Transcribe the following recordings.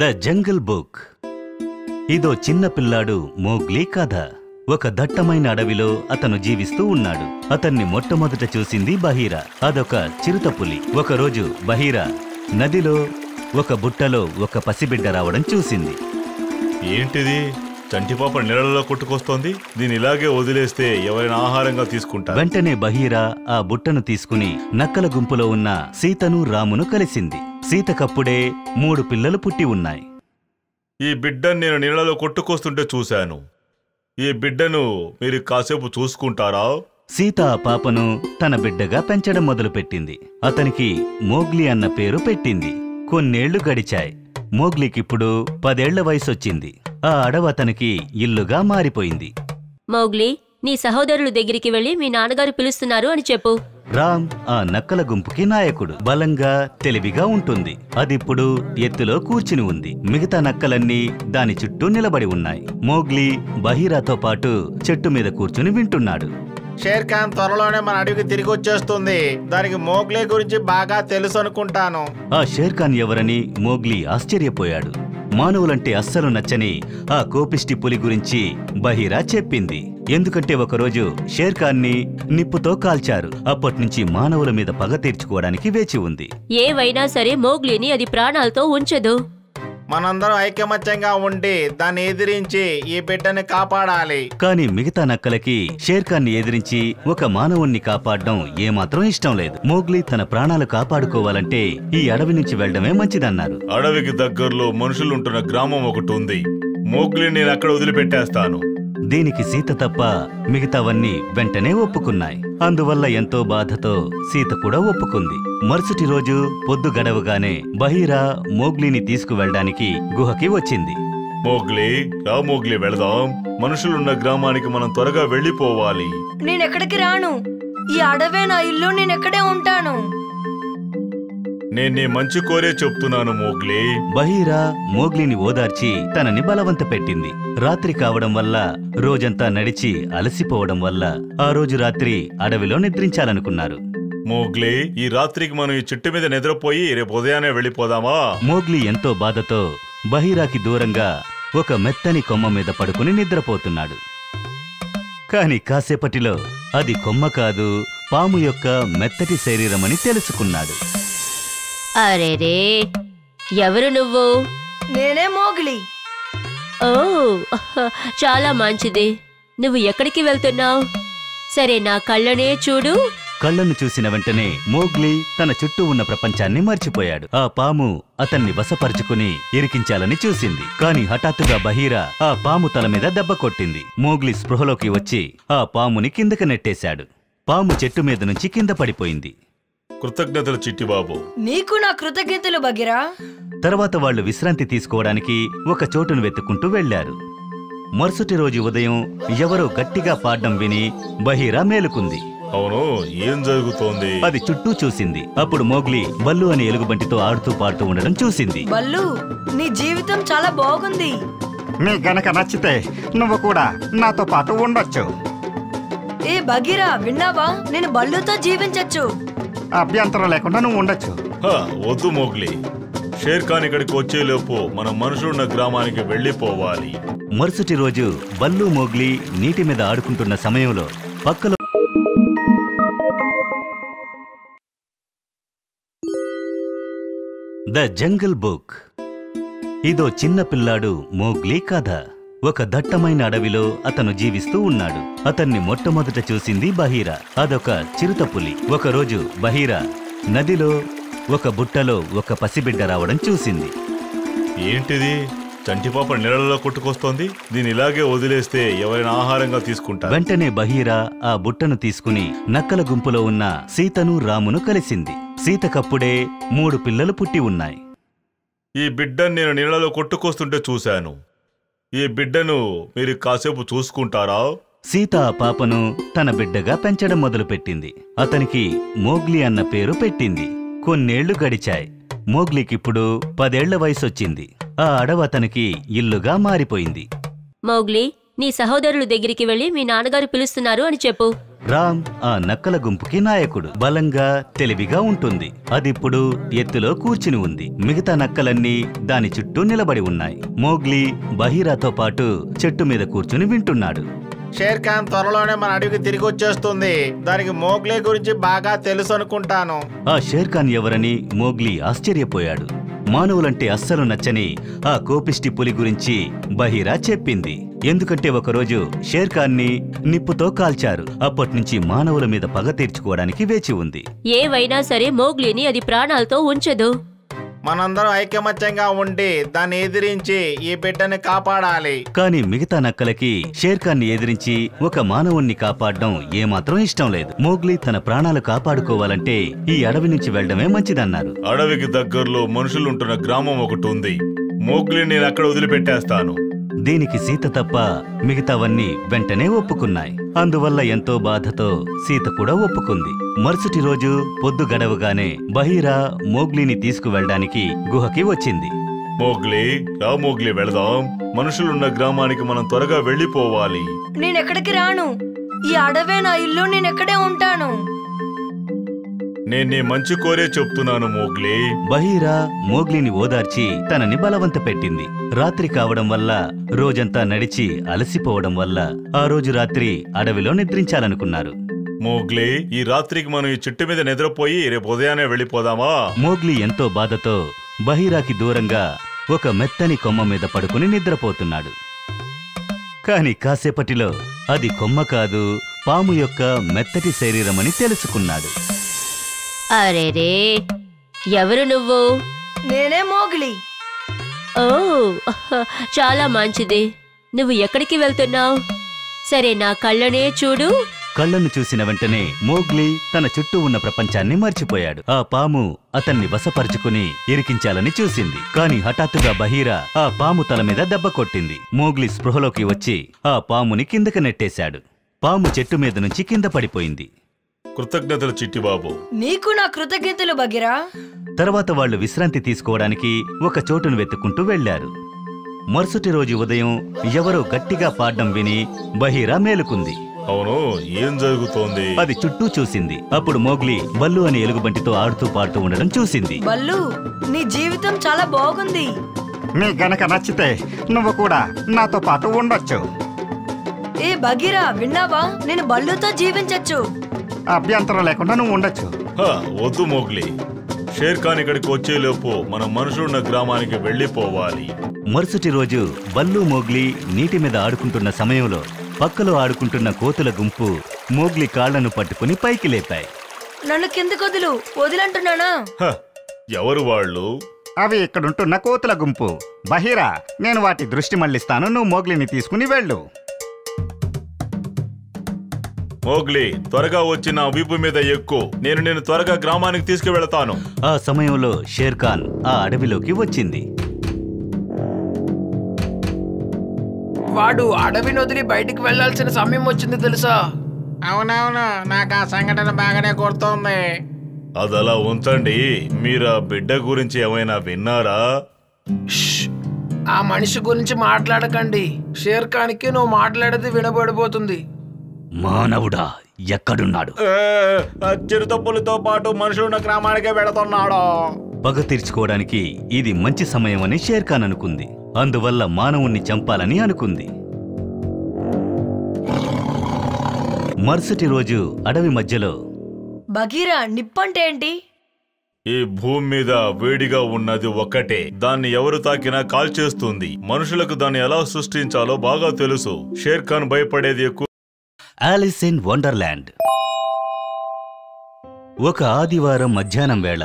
The jungle book. ఇదో చిన్న పిల్లాడు మోగ్లీ కథ. ఒక దట్టమైన అడవిలో అతను జీవిస్తూ ఉన్నాడు. అతన్ని మొట్టమొదట చూసింది బహీరా. అదొక చిరుతపులి. ఒకరోజు బహీరా నదిలో ఒక బుట్టలో ఒక పసిబిడ్డ రావడం చూసింది. ఏంటిది? చంటిపాప నీళ్ళలో కొట్టుకొస్తోంది. దీని ఇలాగే వదిలేస్తే ఎవరైనా ఆహారంగా తీసుకుంటారు. వెంటనే బహీరా ఆ బుట్టను తీసుకుని నక్కల గుంపులో ఉన్న సీతను రామును కలిసింది. సీతకప్పుడే 3 పిల్లలు పుట్టి ఉన్నాయి. ఈ బిడ్డను నేను నీళ్ళలో కొట్టుకొస్తుంటే చూశాను. ఈ బిడ్డను మీరు కాసేపు చూసుకుంటారా? సీత ఆ పాపను తన బిడ్డగా పెంచడం మొదలుపెట్టింది. అతనికి మోగ్లీ అన్న పేరు పెట్టింది. కొన్నేళ్లు గడిచాయి. మోగ్లీకిప్పుడు 10 ఏళ్ల వయసొచ్చింది. ఆ అడవి అతనికి ఇల్లుగా మారిపోయింది. మోగ్లీ, నీ సహోదరుల దగ్గరికి వెళ్లి మీ నాన్నగారు పిలుస్తున్నారు అని చెప్పు. రామ్ ఆ నక్కల గుంపుకి నాయకుడు. బలంగా, తెలివిగా ఉంటుంది. అదిప్పుడు ఎత్తులో కూర్చుని ఉంది. మిగతా నక్కలన్నీ దాని చుట్టూ నిలబడి ఉన్నాయి. మోగ్లీ బహీరాతో పాటు చెట్టు మీద కూర్చుని వింటున్నాడు. షేర్ ఖాన్ త్వరలోనే మన అడవికి తిరిగి వచ్చేస్తుంది. దానికి మోగ్లీ గురించి బాగా తెలుసు అనుకుంటాను. ఆ షేర్ ఖాన్ ఎవరని మోగ్లీ ఆశ్చర్యపోయాడు. మానవులంటే అస్సలు నచ్చని ఆ కోపిష్టి పులి గురించి బహీరా చెప్పింది. ఎందుకంటే ఒకరోజు షేర్ ఖాన్ని నిప్పుతో కాల్చారు. అప్పట్నుంచి మానవుల మీద పగ తీర్చుకోవడానికి వేచి ఉంది. ఏవైనా సరే మోగ్లీని అది ప్రాణాలతో ఉంచదు. మనందరం ఐకమత్యంగా ఉండి దాన్ని ఎదిరించి ఈ బిడ్డని కాపాడాలి. కానీ మిగతా నక్కలకి షేర్ ఖాన్ని ఎదిరించి ఒక మానవుణ్ణి కాపాడడం ఏమాత్రం ఇష్టం లేదు. మోగ్లీ తన ప్రాణాలు కాపాడుకోవాలంటే ఈ అడవి నుంచి వెళ్లడమే మంచిదన్నారు. అడవికి దగ్గరలో మనుషులుంటున్న గ్రామం ఒకటి ఉంది. మోగ్లీని నేను అక్కడ వదిలిపెట్టేస్తాను. దీనికి సీత తప్ప మిగతావన్నీ వెంటనే ఒప్పుకున్నాయి. అందువల్ల ఎంతో బాధతో సీత కూడా ఒప్పుకుంది. మరుసటి రోజు పొద్దు గడవగానే బహీరా మోగ్లీని తీసుకువెళ్ళడానికి గుహకి వచ్చింది. మోగ్లీ, రా మోగ్లీ, వెళదాం. మనుషులున్న గ్రామానికి మనం త్వరగా వెళ్ళిపోవాలి. నేనెక్కడికి రాను. ఈ అడవే నా ఇల్లు. నేనెక్కడే ఉంటాను. నేను నీ మంచి కోరే చెప్తున్నాను మోగ్లీ. బహీరా మోగ్లీని ఓదార్చి తనని బలవంత పెట్టింది. రాత్రి కావడం వల్ల రోజంతా నడిచి అలసిపోవడం వల్ల ఆ రోజు రాత్రి అడవిలో నిద్రించాలనుకున్నారు. మోగ్లీ, ఈ రాత్రికి మనం ఈ చెట్టు మీద నిద్రపోయి రేపు ఉదయాన్నే వెళ్ళిపోదామా? మోగ్లీ ఎంతో బాధతో బహీరాకి దూరంగా ఒక మెత్తని కొమ్మ మీద పడుకుని నిద్రపోతున్నాడు. కాని కాసేపటిలో అది కొమ్మ కాదు, పాము యొక్క మెత్తటి శరీరమని తెలుసుకున్నాడు. అరేరే, ఎవరు నువ్వు? నేనే మోగ్లీ. ఓ, చాలా మంచిది. నువ్వు ఎక్కడికి వెళ్తున్నావు? సరే, నా కళ్ళనే చూడు. కళ్ళను చూసిన వెంటనే మోగ్లీ తన చుట్టూ ఉన్న ప్రపంచాన్ని మర్చిపోయాడు. ఆ పాము అతన్ని వశపరుచుకుని ఇరికించాలని చూసింది. కాని హఠాత్తుగా బహీరా ఆ పాము తల మీద దెబ్బ కొట్టింది. మోగ్లీ స్పృహలోకి వచ్చి ఆ పాముని కిందకి నెట్టేశాడు. పాము చెట్టు మీద నుంచి కింద పడిపోయింది. కృతజ్ఞతలు చిట్టిబాబు. నీకు నా కృతజ్ఞతలు బగీరా. తర్వాత వాళ్లు విశ్రాంతి తీసుకోవడానికి ఒక చోటును వెతుక్కుంటూ వెళ్లారు. మరుసటి రోజు ఉదయం ఎవరో గట్టిగా పాడడం విని బహీరా మేలుకుంది. అవును, ఏం జరుగుతోంది? అది చుట్టూ చూసింది. అప్పుడు మోగ్లీ బల్లు అనే ఎలుగుబంటితో ఆడుతూ పాడుతూ ఉండడం చూసింది. బల్లు, నీ జీవితం చాలా బాగుంది. నీ గనక నచ్చితే నువ్వు కూడా నాతో పాటు ఉండొచ్చు. ఏ బగీరా, విన్నావా? నేను బల్లుతో జీవించొచ్చు. అభ్యంతరం లేకుండా నువ్వు ఉండొచ్చు. వద్దు మోగ్లీ. షేర్ ఖాన్ ఇక్కడికి వచ్చేలోపు మనం మనుషులున్న గ్రామానికి వెళ్ళిపోవాలి. మరుసటి రోజు బల్లు మోగ్లీ నీటి మీద ఆడుకుంటున్న సమయంలో పక్కలో ద జంగల్ బుక్. ఇదో చిన్న పిల్లాడు మోగ్లీ కథ. ఒక దట్టమైన అడవిలో అతను జీవిస్తూ ఉన్నాడు. అతన్ని మొట్టమొదట చూసింది బహీరా. అదొక చిరుతపులి. ఒకరోజు బహీరా నదిలో ఒక బుట్టలో ఒక పసిబిడ్డ రావడం చూసింది. ఏంటిది? చంటిపాప నీళ్ళలో కొట్టుకొస్తోంది. దీని ఇలాగే వదిలేస్తే ఎవరైనా ఆహారంగా తీసుకుంటారు. వెంటనే బహీరా ఆ బుట్టను తీసుకుని నక్కల గుంపులో ఉన్న సీతను రామును కలిసింది. సీతకప్పుడే 3 పిల్లలు పుట్టి ఉన్నాయి. ఈ బిడ్డను నేను నీళ్ళలో కొట్టుకొస్తుంటే చూశాను. ఈ బిడ్డను మీరు కాసేపు చూసుకుంటారా? సీత ఆ పాపను తన బిడ్డగా పెంచడం మొదలుపెట్టింది. అతనికి మోగ్లీ అన్న పేరు పెట్టింది. కొన్నేళ్లు గడిచాయి. మోగ్లీకిప్పుడు 10 ఏళ్ల వయసొచ్చింది. ఆ అడవి అతనికి ఇల్లుగా మారిపోయింది. మోగ్లీ, నీ సహోదరుల దగ్గరికి వెళ్లి మీ నాన్నగారు పిలుస్తున్నారు అని చెప్పు. రామ్ ఆ నక్కల గుంపుకి నాయకుడు. బలంగా తెలివిగా ఉంటుంది. అదిప్పుడు ఎత్తులో కూర్చుని ఉంది. మిగతా నక్కలన్నీ దాని చుట్టూ నిలబడి ఉన్నాయి. మోగ్లీ బహీరాతో పాటు చెట్టు మీద కూర్చుని వింటున్నాడు. షేర్ ఖాన్ త్వరలోనే మన అడవికి తిరిగి వచ్చేస్తుంది. దానికి మోగ్లీ గురించి బాగా తెలుసు అనుకుంటాను. ఆ షేర్ ఖాన్ ఎవరని మోగ్లీ ఆశ్చర్యపోయాడు. మానవులంటే అస్సలు నచ్చని ఆ కోపిష్టి పులి గురించి బహీరా చెప్పింది. ఎందుకంటే ఒకరోజు షేర్ ఖాన్ ని నిప్పుతో కాల్చారు. అప్పట్నుంచి మానవుల మీద పగ తీర్చుకోవడానికి వేచి ఉంది. ఏవైనా సరే మోగ్లీని అది ప్రాణాలతో ఉంచదు. మనందరం ఐకమత్యంగా ఉండి దాన్ని ఎదిరించి ఈ బిడ్డని కాపాడాలి. కానీ మిగతా నక్కలకి షేర్ ఖాన్ ని ఎదిరించి ఒక మానవుణ్ణి కాపాడడం ఏమాత్రం ఇష్టం లేదు. మోగ్లీ తన ప్రాణాలు కాపాడుకోవాలంటే ఈ అడవి నుంచి వెళ్లడమే మంచిదన్నారు. అడవికి దగ్గరలో మనుషులుంటున్న గ్రామం ఒకటి ఉంది. మోగ్లీ నేను అక్కడ వదిలిపెట్టేస్తాను. దీనికి సీత తప్ప మిగతావన్నీ వెంటనే ఒప్పుకున్నాయి. అందువల్ల ఎంతో బాధతో సీత కూడా ఒప్పుకుంది. మరుసటి రోజు పొద్దు గడవగానే బహీరా మోగ్లీని తీసుకువెళ్ళడానికి గుహకి వచ్చింది. మోగ్లీ వెళదాం. మనుషులున్న గ్రామానికి మనం త్వరగా వెళ్ళిపోవాలి. నేనెక్కడికి రాను. ఈ అడవే నా ఇల్లు. నేనెక్కడే ఉంటాను. నేను నీ మంచి కోరే చెప్తున్నాను మోగ్లీ. బహీరా మోగ్లీని ఓదార్చి తనని బలవంత పెట్టింది. రాత్రి కావడం వల్ల రోజంతా నడిచి అలసిపోవడం వల్ల ఆ రోజు రాత్రి అడవిలో నిద్రించాలనుకున్నారు. మోగ్లీ, ఈ రాత్రికి మనం ఈ చెట్టు మీద నిద్రపోయి రేపు ఉదయాన్నే వెళ్ళిపోదామా? మోగ్లీ ఎంతో బాధతో బహీరాకి దూరంగా ఒక మెత్తని కొమ్మ మీద పడుకుని నిద్రపోతున్నాడు. కాని కాసేపటిలో అది కొమ్మ కాదు, పాము యొక్క మెత్తటి శరీరమని తెలుసుకున్నాడు. అరేరే, ఎవరు నువ్వు? నేనే మోగ్లీ. ఓ, చాలా మంచిది. నువ్వు ఎక్కడికి వెళ్తున్నావు? సరే, నా కళ్ళనే చూడు. కళ్ళను చూసిన వెంటనే మోగ్లీ తన చుట్టూ ఉన్న ప్రపంచాన్ని మర్చిపోయాడు. ఆ పాము అతన్ని వశపరుచుకుని ఇరికించాలని చూసింది. కాని హఠాత్తుగా బహీరా ఆ పాము తల మీద దెబ్బ కొట్టింది. మోగ్లీ స్పృహలోకి వచ్చి ఆ పాముని కిందకి నెట్టేశాడు. పాము చెట్టు మీద నుంచి కింద పడిపోయింది. కృతజ్ఞతలు చిట్టిబాబు. నీకు నా కృతజ్ఞతలు బగీరా. తర్వాత వాళ్లు విశ్రాంతి తీసుకోవడానికి ఒక చోటును వెతుక్కుంటూ వెళ్లారు. మరుసటి రోజు ఉదయం ఎవరో గట్టిగా పాడడం విని బహీరా మేలుకుంది. అవును, ఏం జరుగుతోంది? అది చుట్టూ చూసింది. అప్పుడు మోగ్లీ బల్లు అనే ఎలుగుబంటితో ఆడుతూ పాడుతూ ఉండడం చూసింది. బల్లు, నీ జీవితం చాలా బాగుంది. నీకు గనక నచ్చితే నువ్వు కూడా నాతో పాటు ఉండొచ్చు. ఏ బగీరా, విన్నావా? నేను బల్లుతో జీవించొచ్చు. అభ్యంతరం లేకుండా నువ్వు ఉండొచ్చు. వద్దు మోగ్లీ. షేర్ ఖాన్ ఇక్కడికి వచ్చేలోపు మనం మనుషులున్న గ్రామానికి వెళ్ళిపోవాలి. మరుసటి రోజు బల్లు మోగ్లీ నీటి మీద ఆడుకుంటున్న సమయంలో పక్కలో ఆడుకుంటున్న కోతుల గుంపు మోగ్లీ కాళ్లను పట్టుకుని పైకి లేపాయి. నన్ను కిందకు వదిలంటున్నానా? ఎవరు వాళ్ళు? అవి ఇక్కడుంటున్న కోతుల గుంపు. బహీరా, నేను వాటి దృష్టి మళ్లిస్తాను. నువ్వు మోగ్లీని తీసుకుని వెళ్ళు. మోగ్లీ, త్వరగా వచ్చి నా వీపు మీద ఎక్కు. నేను త్వరగా గ్రామానికి తీసుకువెళతాను. ఆ సమయంలో షేర్ ఖాన్ ఆ అడవిలోకి వచ్చింది. వాడు అడవిని వదిలి బయటికి వెళ్లాల్సిన సమయం వచ్చింది తెలుసా? అవునవును, నాకు ఆ సంఘటన బాగానే గుర్తోంది. అదలా ఉంచండి. మీరు ఆ బిడ్డ గురించి ఏమైనా విన్నారా? ఆ మనిషి గురించి మాట్లాడకండి. షేర్ ఖాన్కి నువ్వు మాట్లాడేది వినబడిపోతుంది. మానవుడా, ఎక్కడున్నాడు? చిరుతపులితో పాటు మనుషులున్న గ్రామానికే వెళుతున్నాడు. పగ తీర్చుకోవడానికి ఇది మంచి సమయం అని షేర్ ఖాన్ అనుకుంది. అందువల్ల మానవుణ్ణి చంపాలని అనుకుంది. మరుసటి రోజు అడవి మధ్యలో బగీరా, నిప్పంటే ఏంటి? ఈ భూమి మీద వేడిగా ఉన్నది ఒక్కటే. దాన్ని ఎవరు తాకినా కాల్చేస్తుంది. మనుషులకు దాన్ని ఎలా సృష్టించాలో బాగా తెలుసు. షేర్ ఖాన్ భయపడేది ఎక్కువ. Alice in Wonderland. ఒక ఆదివారం మధ్యాహ్నం వేళ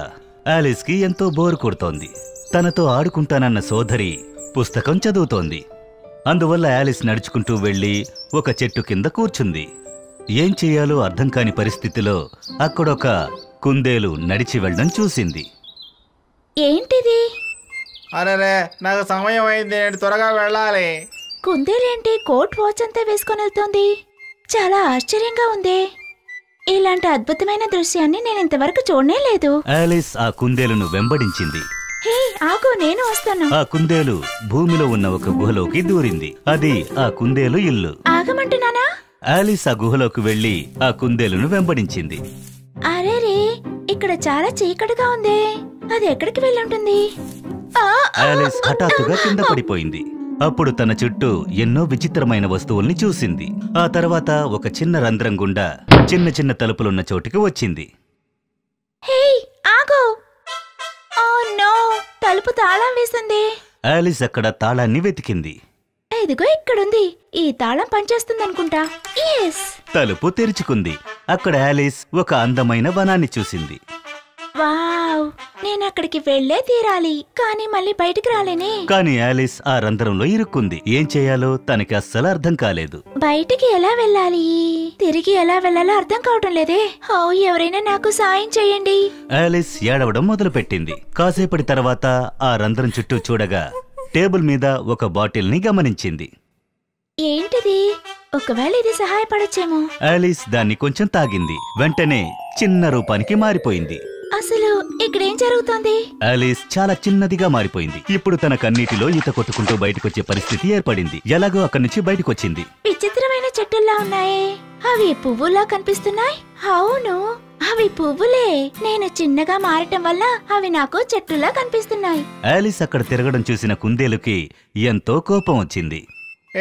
ఆలిస్ కి ఎంతో బోరు కొడుతోంది. తనతో ఆడుకుంటానన్న సోదరి పుస్తకం చదువుతోంది. అందువల్ల ఆలిస్ నడుచుకుంటూ వెళ్లి ఒక చెట్టు కింద కూర్చుంది. ఏం చెయ్యాలో అర్థం కాని పరిస్థితిలో అక్కడొక కుందేలు నడిచి వెళ్ళడం చూసింది. ఏంటిది? అరే, నాకు సమయం అయింది, నేను త్వరగా వెళ్ళాలి. కుందేలేంటి కోట్ వాచ్ అంతా వేసుకొని వెళ్తోంది? చాలా ఆశ్చర్యంగా ఉంది. ఇలాంటి అద్భుతమైన దృశ్యాన్ని నేను ఇంతవరకు చూడనే లేదు. ఆలిస్ ఆ కుందేలును వెంబడించింది. హే, ఆగు, నేను వస్తాను. ఆ కుందేలు భూమిలో ఉన్న ఒక గుహలోకి దూరింది. అది ఆ కుందేలు ఇల్లు. ఆగమంటున్నానా? ఆలిస్ ఆ గుహలోకి వెళ్లి ఆ కుందేలును వెంబడించింది. అరేరే, ఇక్కడ చాలా చీకటిగా ఉంది. అది ఎక్కడికి వెళ్ళుంటుంది? ఆలిస్ హఠాత్తుగా కింద పడిపోయింది. అప్పుడు తన చుట్టూ ఎన్నో విచిత్రమైన వస్తువుల్ని చూసింది. ఆ తర్వాత ఒక చిన్న రంధ్రం గుండా చిన్న చిన్న తలుపులున్న చోటికి వచ్చింది. హే, ఆగు! ఓ నో, తలుపు తాళం వేసింది. ఆలిస్ అక్కడ తాళాన్ని వెతికింది. ఇదిగో ఇక్కడుంది. ఈ తాళం పనిచేస్తుందనుకుంటా. ఎస్! తలుపు తెరుచుకుంది. అక్కడ ఆలిస్ ఒక అందమైన వనాన్ని చూసింది. వావ్, నేను అక్కడికి వెళ్లే తీరాలి, కానీ మళ్ళీ బయటికి రాలేనే. కాని ఆలిస్ ఆ రంధ్రంలో ఇరుక్కుంది. ఏం చేయాలో తనకి అస్సలు అర్థం కాలేదు. బయటికి ఎలా వెళ్ళాలి, తిరిగి ఎలా వెళ్ళాలో అర్థం కావటం లేదే. ఓ, ఎవరైనా నాకు సాయం చేయండి. ఆలిస్ ఏడవడం మొదలుపెట్టింది. కాసేపటి తర్వాత ఆ రంధ్రం చుట్టూ చూడగా టేబుల్ మీద ఒక బాటిల్ని గమనించింది. ఏంటిది? ఒకవేళ ఇది సహాయపడొచ్చేమో. ఆలిస్ దాన్ని కొంచెం తాగింది. వెంటనే చిన్న రూపానికి మారిపోయింది. అసలు ఇక్కడేం జరుగుతోంది? ఆలిస్ చాలా చిన్నదిగా మారిపోయింది. ఇప్పుడు తన కన్నీటిలో ఈత కొట్టుకుంటూ బయటకొచ్చే పరిస్థితి ఏర్పడింది. ఎలాగో అక్కడి నుంచి బయటకొచ్చింది. విచిత్రమైన చెట్టుల్లా ఉన్నాయే. అవి పువ్వులా కనిపిస్తున్నాయి. అవును, అవి పువ్వులే. నేను చిన్నగా మారటం వల్ల అవి నాకు చెట్టులా కనిపిస్తున్నాయి. ఆలిస్ అక్కడ తిరగడం చూసిన కుందేలుకి ఎంతో కోపం వచ్చింది.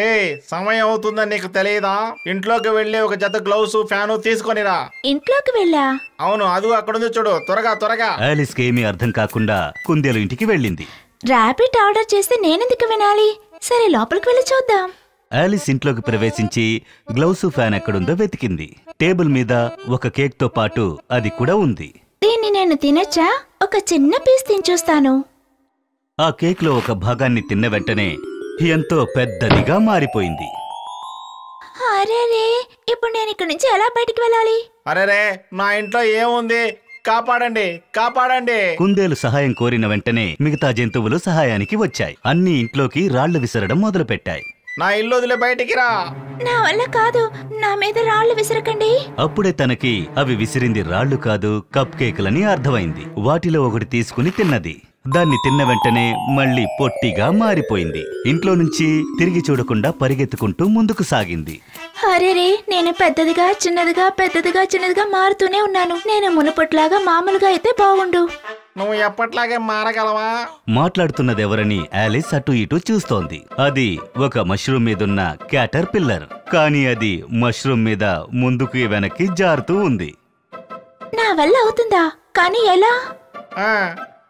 ఏ, సమయం అవుతుందని నీకు తెలియదా? ఇంట్లోకి వెళ్ళి ఒక జత గ్లౌస్, ఫ్యాను తీసుకొనిరా. ఇంట్లోకి వెళ్ళా? అవును, అది అక్కడుంది చూడు. త్వరగా త్వరగా. ఆలిస్ కి ఏమీ అర్థం కాకుండా కుందేలు ఇంటికి వెళ్ళింది. ర్యాపిడ్ ఆర్డర్ చేస్తే నేనెందుకు వినాలి? సరే, లోపలికి వెళ్ళి చూద్దాం. ఆలిస్ ఇంట్లోకి ప్రవేశించి గ్లౌస్, ఫ్యాన్ ఎక్కడుందో వెతికింది. టేబుల్ మీద ఒక కేక్ తో పాటు అది కూడా ఉంది. దీన్ని నేను తినొచ్చా? ఒక చిన్న పీస్ తినచూస్తాను. ఆ కేక్ లో ఒక భాగాన్ని తిన్న వెంటనే ఎంతో పెద్దదిగా మారిపోయింది. అరేరే, ఇప్పుడు నేను ఇక్కడి నుంచి ఎలా బయటికి వెళ్ళాలి? అరేరే, నా ఇంట్లో ఏముంది? కాపాడండి, కాపాడండి. కుందేలు సహాయం కోరిన వెంటనే మిగతా జంతువులు సహాయానికి వచ్చాయి. అన్ని ఇంట్లోకి రాళ్లు విసరడం మొదలుపెట్టాయి. నా ఇల్లు వదిలే బయటికి రా. నా వల్ల కాదు, నా మీద రాళ్లు విసరకండి. అప్పుడే తనకి అవి విసిరింది రాళ్లు కాదు, కప్ కేకులని అర్థమైంది. వాటిలో ఒకటి తీసుకుని తిన్నది. దాన్ని తిన్న వెంటనే మళ్ళీ పొట్టిగా మారిపోయింది. ఇంట్లో నుంచి తిరిగి చూడకుండా పరిగెత్తుకుంటూ ముందుకు సాగింది. అరేరే, నేను పెద్దదిగా చిన్నదిగా పెద్దదిగా చిన్నదిగా మారుతూనే ఉన్నాను. నేను మునుపట్లాగా మామూలుగా అయితే బాగుండు. నువ్వు ఎప్పట్లాగే మారగలవా? మాట్లాడుతున్నదెవరని ఆలిస్ అటు ఇటు చూస్తోంది. అది ఒక మష్రూమ్ మీదున్న క్యాటర్ పిల్లర్. కానీ అది మష్రూమ్ మీద ముందుకు వెనక్కి జారుతూ ఉంది. నా వల్ల అవుతుందా? కానీ ఎలా?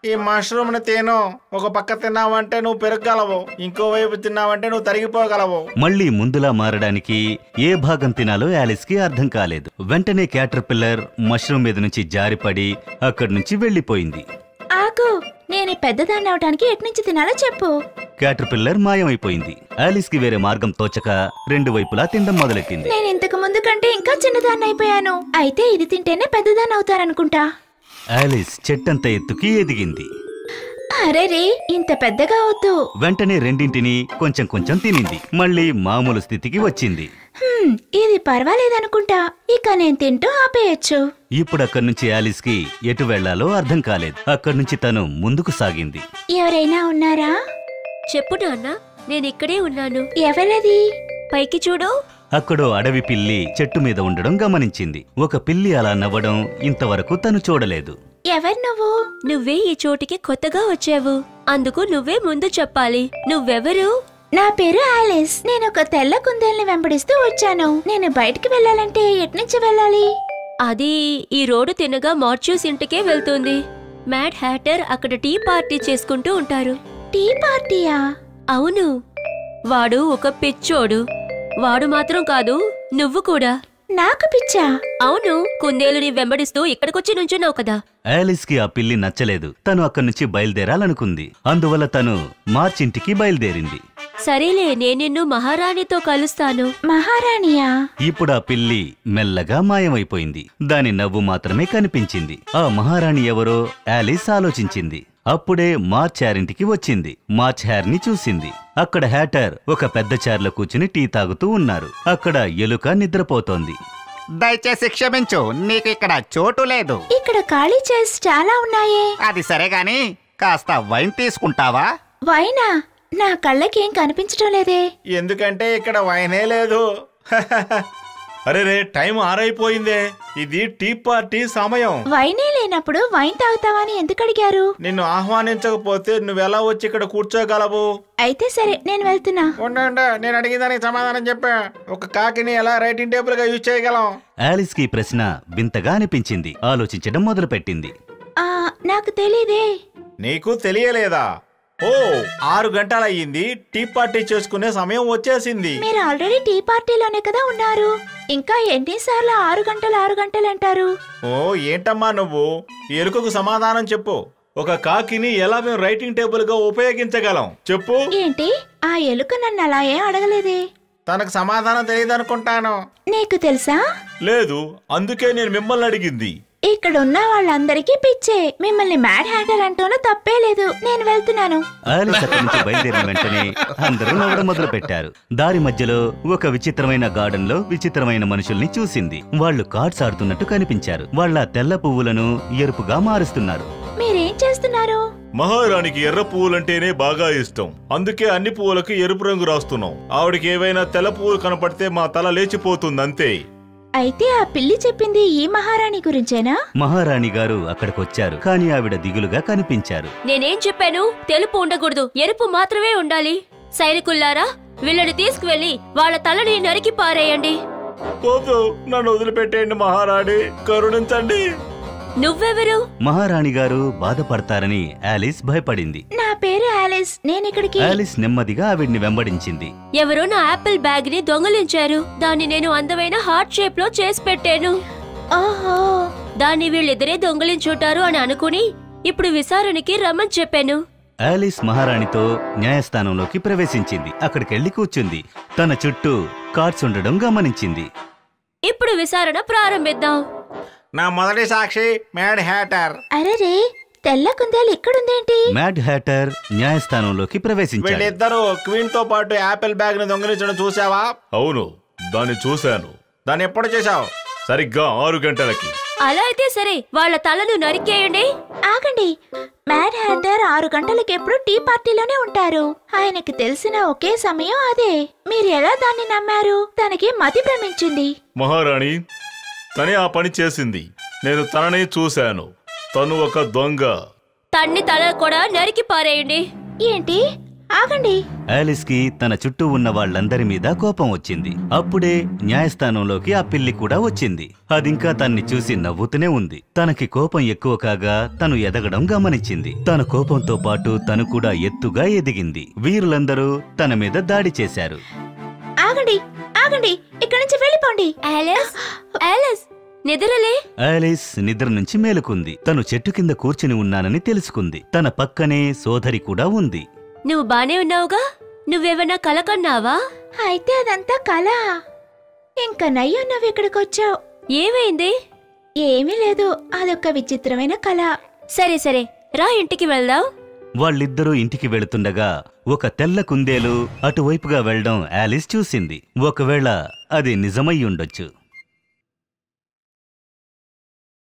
ఈ మష్రూమ్ ని తిను. ఒక పక్క తిన్నావంటే నువ్వు పెరగగలవు, ఇంకోవైపు తిన్నావంటే నువ్వు తరిగిపోగలవు. మళ్ళీ ముందులా మారడానికి ఏ భాగం తినాలో ఆలిస్ కి అర్థం కాలేదు. వెంటనే క్యాటర్ పిల్లర్ మష్రూమ్ మీద నుంచి జారిపడి అక్కడి నుంచి వెళ్లిపోయింది. ఆకు, నేను పెద్దదాన్ని అవటానికి ఎట్నుంచి తినాలో చెప్పు. క్యాటర్ పిల్లర్ మాయమైపోయింది. ఆలిస్ కి వేరే మార్గం తోచక రెండు వైపులా తినడం మొదలెట్టింది. నేను ఇంతకు ముందు కంటే ఇంకా చిన్నదాన్ని అయిపోయాను. అయితే ఇది తింటేనే పెద్దదాన్ని అవుతారనుకుంటా. ఆలిస్ చెట్టంత ఎత్తుకి ఎదిగింది. అరేరే, ఇంత పెద్దగా వద్దు. వెంటనే రెండింటిని కొంచెం కొంచెం తినింది. మళ్ళీ మామూలు స్థితికి వచ్చింది. ఇది పర్వాలేదనుకుంటా. ఇక నేను తింటూ ఆపేయచ్చు. ఇప్పుడు అక్కడి నుంచి ఆలిస్ కి ఎటు వెళ్లాలో అర్థం కాలేదు. అక్కడి నుంచి తను ముందుకు సాగింది. ఎవరైనా ఉన్నారా? చెప్పు నాన్న, నేనిక్కడే ఉన్నాను. ఎవరది? పైకి చూడు. అక్కడో అడవి పిల్లి చెట్టు మీద ఉండడం గమనించింది. ఒక పిల్లి అలా నవ్వడం ఇంతవరకు తను చూడలేదు. ఎవరు నువ్వు? నువ్వే ఈ చోటికి కొత్తగా వచ్చావు, అందుకు నువ్వే ముందు చెప్పాలి. నువ్వెవరు? నా పేరు ఆలిస్. నేను ఒక తెల్ల కుందేల్ని వెంబడిస్తూ వచ్చాను. నేను బయటికి వెళ్ళాలంటే ఎట్నుంచి వెళ్ళాలి? అది ఈ రోడ్డు తినగా మార్చ్యూస్ ఇంటికే వెళ్తుంది. మ్యాడ్ హ్యాటర్ అక్కడ టీ పార్టీ చేసుకుంటూ ఉంటారు. టీ పార్టీయా? అవును, వాడు ఒక పిచ్చోడు. వాడు మాత్రం కాదు, నువ్వు కూడా. నాకు పిచ్చా? అవును, కుందేలుని వెంబడిస్తూ ఇక్కడికొచ్చి నుంచున్నావు కదా. ఆలిస్ కి ఆ పిల్లి నచ్చలేదు. తను అక్కడి నుంచి బయలుదేరాలనుకుంది. అందువల్ల తను మార్చ్ ఇంటికి బయలుదేరింది. సరేలే, నేను నిన్ను మహారాణితో కలుస్తాను. మహారాణియా? ఇప్పుడు ఆ పిల్లి మెల్లగా మాయమైపోయింది. దాని నవ్వు మాత్రమే కనిపించింది. ఆ మహారాణి ఎవరో ఆలిస్ ఆలోచించింది. అప్పుడే మార్చ్ హ్యారింటికి వచ్చింది. మార్చ్ హ్యార్ ని చూసింది. అక్కడ హ్యాటర్ ఒక పెద్ద చైర్లో కూర్చుని టీ తాగుతూ ఉన్నారు. అక్కడ ఎలుక నిద్రపోతోంది. దయచేసి క్షమించు, నీకు ఇక్కడ చోటు లేదు. ఇక్కడ ఖాళీ చైర్స్ చాలా ఉన్నాయే. అది సరే గాని కాస్త వైన్ తీసుకుంటావా? వైనా? నా కళ్ళకేం కనిపించడం లేదే. ఎందుకంటే ఇక్కడ వైనే లేదు. అరే రే, టైం 6 అయిపోయిందే. ఇది టీ పార్టీ సమయం. వైనే లేనప్పుడు వైన్ తాగుతావని ఎందుకు అడిగారు? నిన్ను ఆహ్వానించకపోతే నువ్వెలా వచ్చి ఇక్కడ కూర్చోగలవు? అయితే సరే, నేను వెళ్తున్నా. ఉండండి, నేను అడిగిన దానికి సమాధానం చెప్పా. ఒక కాకిని ఎలా రైటింగ్ టేబుల్ గా యూజ్ చేయగలం? ఆలిస్ కి ప్రశ్న వింతగా అనిపించింది. ఆలోచించడం మొదలుపెట్టింది. నాకు తెలీదే. నీకు తెలియలేదా? ఓ 6 గంటలయ్యింది. టీ పార్టీ చేసుకునే సమయం వచ్చేసింది. మీరు ఆల్రెడీ టీ పార్టీలోనే కదా ఉన్నారు. ఇంకా ఎన్నిసార్లు 6 గంటలు అంటారు? ఓ ఏంటమ్మా నువ్వు? ఎలుకకు సమాధానం చెప్పు. ఒక కాకిని ఎలా మేము రైటింగ్ టేబుల్ గా ఉపయోగించగలం చెప్పు. ఏంటి? ఆ ఎలుక నన్ను అలా ఏం అడగలేదే. తనకు సమాధానం తెలియదనుకుంటాను. నీకు తెలుసా? లేదు, అందుకే నేను మిమ్మల్ని అడిగింది. ఇక్కడ ఉన్న వాళ్ళందరికీ పిచ్చే. మిమ్మల్ని మ్యాడ్ హ్యాటర్ అంటూనూ తప్పే లేదు. నేను వెళ్తున్నాను. ఆలిస్ అక్కడి నుంచి బయలుదేరిన వెంటనే అందరూ నవ్వడం మొదలు పెట్టారు. దారి మధ్యలో ఒక విచిత్రమైన గార్డెన్ లో విచిత్రమైన మనుషుల్ని చూసింది. వాళ్ళు కార్డ్స్ ఆడుతున్నట్టు కనిపించారు. వాళ్ళ తెల్ల పువ్వులను ఎరుపుగా మారుస్తున్నారు. మీరేం చేస్తున్నారు? మహారాణికి ఎర్ర పువ్వులంటేనే బాగా ఇష్టం. అందుకే అన్ని పువ్వులకు ఎరుపు రంగు రాస్తున్నాం. ఆవిడకి ఏవైనా తెల్ల పువ్వులు కనపడితే మా తల లేచిపోతుంది అంతే. అయితే ఆ పిల్లి చెప్పింది ఈ మహారాణి గురించేనా? మహారాణి గారు అక్కడికొచ్చారు, కానీ ఆవిడ దిగులుగా కనిపించారు. నేనేం చెప్పాను? తెలుపు ఉండకూడదు, ఎరుపు మాత్రమే ఉండాలి. సైనికుల్లారా, వీళ్ళని తీసుకువెళ్లి వాళ్ళ తలని నరికి పారేయండి. పోదు, నన్ను వదిలిపెట్టేయండి మహారాణి, కరుణించండి. నువ్వెవరు? మహారాణి గారు బాధపడతారని ఆలిస్ భయపడింది. నా పేరు ఆలిస్. నేనిక్కడికి. ఆలిస్ నెమ్మదిగా ఆవిడ్ని వెంబడించింది. ఎవరో నా యాపిల్ బ్యాగ్ ని దొంగలించారు. దాన్ని నేను అందమైన హార్ట్ షేప్ లో చేసి పెట్టాను. ఓహో, దాన్ని వీళ్ళిద్దరే దొంగలించుంటారు అని అనుకుని ఇప్పుడు విచారణకి రమ్మని చెప్పాను. ఆలిస్ మహారాణితో న్యాయస్థానంలోకి ప్రవేశించింది. అక్కడికెళ్లి కూర్చుంది. తన చుట్టూ కార్డ్స్ ఉండడం గమనించింది. ఇప్పుడు విచారణ ప్రారంభిద్దాం. నా మొదటి సాక్షి మ్యాడ్ హ్యాటర్. అరెరే, తెల్ల కుందేలు ఇక్కడుందేంటి? మ్యాడ్ హ్యాటర్ న్యాయస్థానంలోకి ప్రవేశించాడు. వీళ్ళిద్దరూ క్వీన్ తో పాటు యాపిల్ బ్యాగ్ ని దొంగిలించడం చూసావా? అవును, దాన్ని చూశాను. దాన్ని ఎప్పుడు చేశావు? సరిగ్గా 6 గంటలకి. అలా అయితే సరే, వాళ్ళ తలను నరికేయండి. ఆగండి. మ్యాడ్ హ్యాటర్ 6 గంటలకు ఎప్పుడు టీ పార్టీలోనే ఉంటారు. ఆయనకి తెలిసిన ఒకే సమయం అదే. మీరు ఎలా దాన్ని నమ్మారు? తనకి మతి భ్రమించింది. మహారాణి, తనే ఆ పని చేసింది. నేను తననే చూశాను. తను ఒక దొంగ. తన్ని తల కూడా నరికి పారేయండి. ఏంటి? ఆగండి. ఆలిస్ కి తన చుట్టూ ఉన్న వాళ్ళందరి మీద కోపం వచ్చింది. అప్పుడే న్యాయస్థానంలోకి ఆ పిల్లి కూడా వచ్చింది. అదింకా తన్ని చూసి నవ్వుతూనే ఉంది. తనకి కోపం ఎక్కువ కాగా తను ఎదగడం గమనించింది. తన కోపంతో పాటు తను కూడా ఎత్తుగా ఎదిగింది. వీరులందరూ తన మీద దాడి చేశారు. ఆగండి, ఆగండి, ఇక్కడి నుంచి వెళ్ళిపోండి. Alice, Alice, నిద్రలే. ఆలిస్ నిద్ర నుంచి మేలుకుంది. తను చెట్టు కింద కూర్చుని ఉన్నానని తెలుసుకుంది. తన పక్కనే సోదరి కూడా ఉంది. నువ్వు బానే ఉన్నావుగా? నువ్వేమన్నా కల కన్నావా? అయితే అదంతా కళ. ఇంకా నయ్యో నువ్వు ఇక్కడికొచ్చావు. ఏమైంది? ఏమీ లేదు, అదొక విచిత్రమైన కళ. సరే సరే, రా ఇంటికి వెళ్దాం. వాళ్ళిద్దరూ ఇంటికి వెళుతుండగా ఒక తెల్ల కుందేలు అటువైపుగా వెళ్లడం ఆలిస్ చూసింది. ఒకవేళ అది నిజమై ఉండొచ్చు.